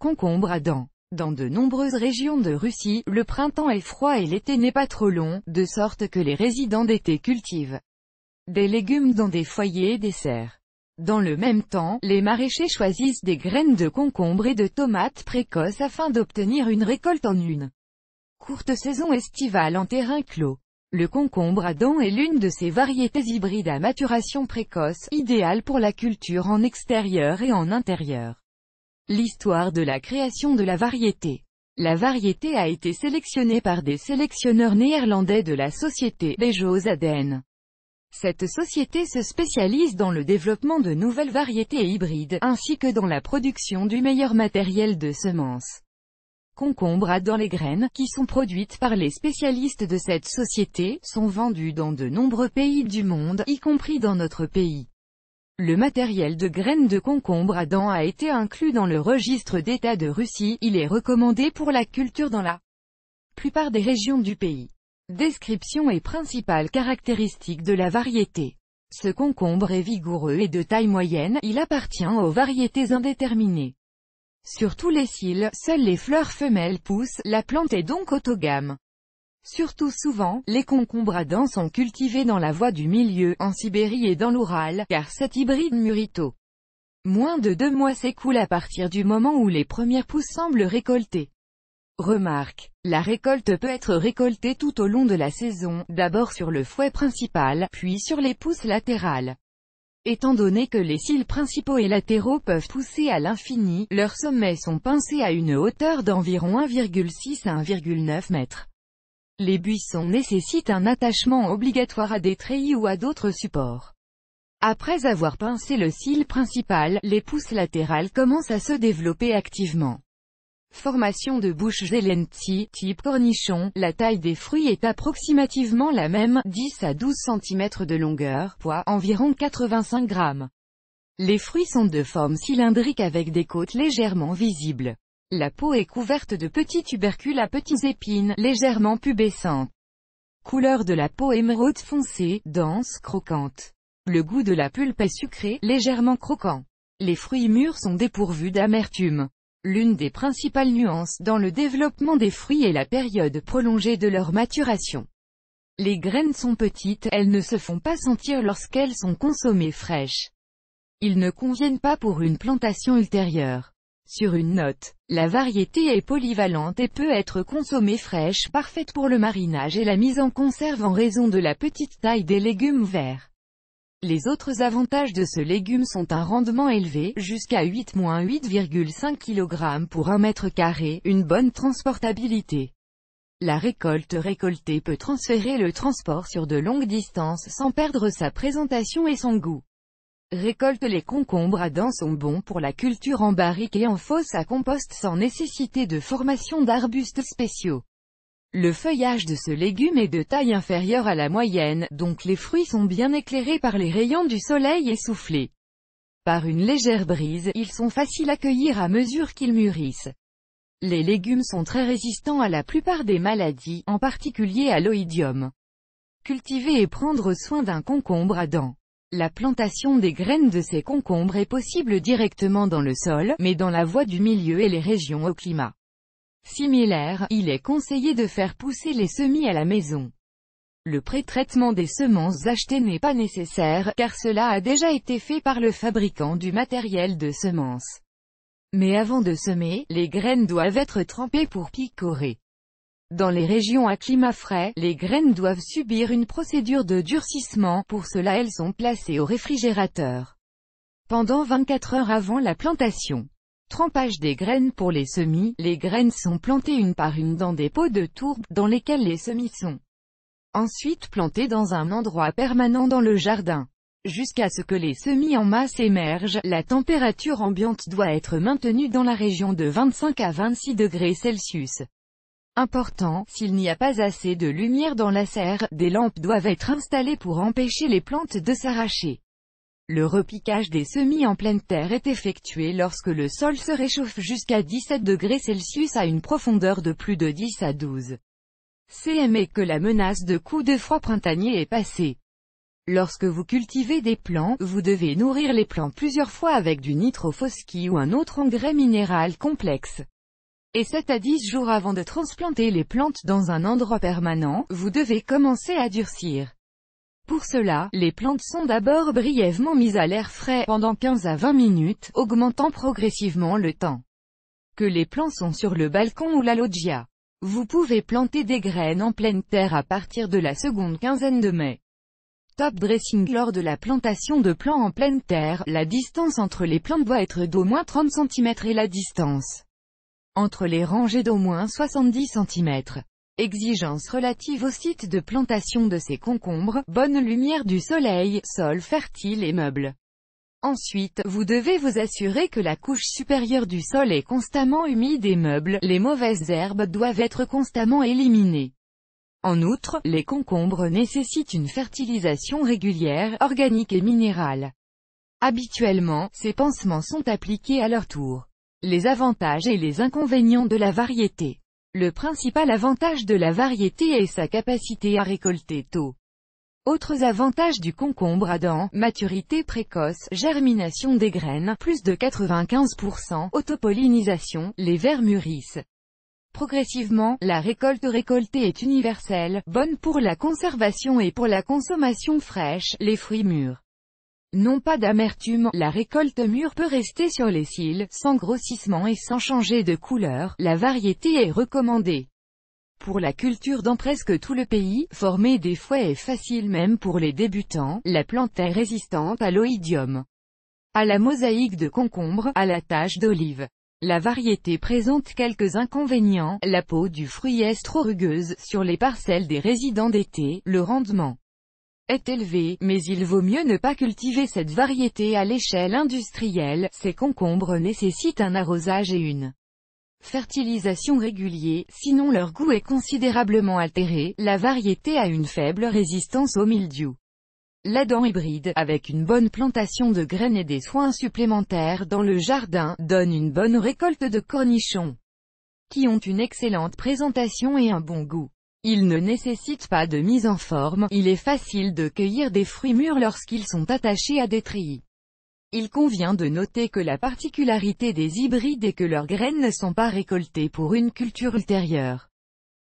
Concombre à dents. Dans de nombreuses régions de Russie, le printemps est froid et l'été n'est pas trop long, de sorte que les résidents d'été cultivent des légumes dans des foyers et des serres. Dans le même temps, les maraîchers choisissent des graines de concombre et de tomates précoces afin d'obtenir une récolte en une courte saison estivale en terrain clos. Le concombre à dents est l'une de ces variétés hybrides à maturation précoce, idéale pour la culture en extérieur et en intérieur. L'histoire de la création de la variété. La variété a été sélectionnée par des sélectionneurs néerlandais de la société Bejoz ADN. Cette société se spécialise dans le développement de nouvelles variétés hybrides, ainsi que dans la production du meilleur matériel de semences. Concombre à dents. Les graines, qui sont produites par les spécialistes de cette société, sont vendues dans de nombreux pays du monde, y compris dans notre pays. Le matériel de graines de concombre à dents a été inclus dans le registre d'État de Russie. Il est recommandé pour la culture dans la plupart des régions du pays. Description et principales caractéristiques de la variété. Ce concombre est vigoureux et de taille moyenne, il appartient aux variétés indéterminées. Sur tous les cils, seules les fleurs femelles poussent, la plante est donc autogame. Surtout souvent, les concombres à dents sont cultivés dans la voie du milieu, en Sibérie et dans l'Oural, car cet hybride mûrit tôt. Moins de 2 mois s'écoulent à partir du moment où les premières pousses semblent récoltées. Remarque. La récolte peut être récoltée tout au long de la saison, d'abord sur le fouet principal, puis sur les pousses latérales. Étant donné que les cils principaux et latéraux peuvent pousser à l'infini, leurs sommets sont pincés à une hauteur d'environ 1,6 à 1,9 mètres. Les buissons nécessitent un attachement obligatoire à des treillis ou à d'autres supports. Après avoir pincé le cil principal, les pousses latérales commencent à se développer activement. Formation de bouche zelentie, type cornichon, la taille des fruits est approximativement la même, 10 à 12 cm de longueur, poids, environ 85 grammes. Les fruits sont de forme cylindrique avec des côtes légèrement visibles. La peau est couverte de petits tubercules à petites épines, légèrement pubescentes. Couleur de la peau émeraude foncée, dense, croquante. Le goût de la pulpe est sucré, légèrement croquant. Les fruits mûrs sont dépourvus d'amertume. L'une des principales nuances dans le développement des fruits est la période prolongée de leur maturation. Les graines sont petites, elles ne se font pas sentir lorsqu'elles sont consommées fraîches. Ils ne conviennent pas pour une plantation ultérieure. Sur une note, la variété est polyvalente et peut être consommée fraîche, parfaite pour le marinage et la mise en conserve en raison de la petite taille des légumes verts. Les autres avantages de ce légume sont un rendement élevé, jusqu'à 8-8,5 kg pour 1 mètre carré, une bonne transportabilité. La récolte récoltée peut transférer le transport sur de longues distances sans perdre sa présentation et son goût. Récolte. Les concombres à dents sont bons pour la culture en barrique et en fosse à compost sans nécessité de formation d'arbustes spéciaux. Le feuillage de ce légume est de taille inférieure à la moyenne, donc les fruits sont bien éclairés par les rayons du soleil et soufflés par une légère brise, ils sont faciles à cueillir à mesure qu'ils mûrissent. Les légumes sont très résistants à la plupart des maladies, en particulier à l'oïdium. Cultiver et prendre soin d'un concombre à dents. La plantation des graines de ces concombres est possible directement dans le sol, mais dans la voie du milieu et les régions au climat similaire, il est conseillé de faire pousser les semis à la maison. Le pré-traitement des semences achetées n'est pas nécessaire, car cela a déjà été fait par le fabricant du matériel de semences. Mais avant de semer, les graines doivent être trempées pour picorer. Dans les régions à climat frais, les graines doivent subir une procédure de durcissement, pour cela elles sont placées au réfrigérateur pendant 24 heures avant la plantation. Trempage des graines. Pour les semis, les graines sont plantées une par une dans des pots de tourbe, dans lesquels les semis sont ensuite plantés dans un endroit permanent dans le jardin. Jusqu'à ce que les semis en masse émergent, la température ambiante doit être maintenue dans la région de 25 à 26 degrés Celsius. Important, s'il n'y a pas assez de lumière dans la serre, des lampes doivent être installées pour empêcher les plantes de s'arracher. Le repiquage des semis en pleine terre est effectué lorsque le sol se réchauffe jusqu'à 17 degrés Celsius à une profondeur de plus de 10 à 12 cm et que la menace de coups de froid printanier est passée. Lorsque vous cultivez des plants, vous devez nourrir les plants plusieurs fois avec du nitrophosphate ou un autre engrais minéral complexe. Et 7 à 10 jours avant de transplanter les plantes dans un endroit permanent, vous devez commencer à durcir. Pour cela, les plantes sont d'abord brièvement mises à l'air frais pendant 15 à 20 minutes, augmentant progressivement le temps que les plants sont sur le balcon ou la loggia. Vous pouvez planter des graines en pleine terre à partir de la seconde quinzaine de mai. Top dressing. Lors de la plantation de plants en pleine terre, la distance entre les plantes doit être d'au moins 30 cm et la distance entre les rangées d'au moins 70 cm. Exigence relative au site de plantation de ces concombres, bonne lumière du soleil, sol fertile et meubles. Ensuite, vous devez vous assurer que la couche supérieure du sol est constamment humide et meuble, les mauvaises herbes doivent être constamment éliminées. En outre, les concombres nécessitent une fertilisation régulière, organique et minérale. Habituellement, ces pansements sont appliqués à leur tour. Les avantages et les inconvénients de la variété. Le principal avantage de la variété est sa capacité à récolter tôt. Autres avantages du concombre à dents: maturité précoce, germination des graines, plus de 95%, autopollinisation, les vers mûrissent progressivement, la récolte récoltée est universelle, bonne pour la conservation et pour la consommation fraîche, les fruits mûrs n'ont pas d'amertume, la récolte mûre peut rester sur les cils, sans grossissement et sans changer de couleur, la variété est recommandée pour la culture dans presque tout le pays. Former des fouets est facile même pour les débutants, la plante est résistante à l'oïdium, à la mosaïque de concombre, à la tache d'olive. La variété présente quelques inconvénients: la peau du fruit est trop rugueuse, sur les parcelles des résidents d'été, le rendement est élevé, mais il vaut mieux ne pas cultiver cette variété à l'échelle industrielle. Ces concombres nécessitent un arrosage et une fertilisation réguliers, sinon leur goût est considérablement altéré. La variété a une faible résistance au mildiou. La dent hybride, avec une bonne plantation de graines et des soins supplémentaires dans le jardin, donne une bonne récolte de cornichons, qui ont une excellente présentation et un bon goût. Ils ne nécessitent pas de mise en forme, il est facile de cueillir des fruits mûrs lorsqu'ils sont attachés à des treillis. Il convient de noter que la particularité des hybrides est que leurs graines ne sont pas récoltées pour une culture ultérieure.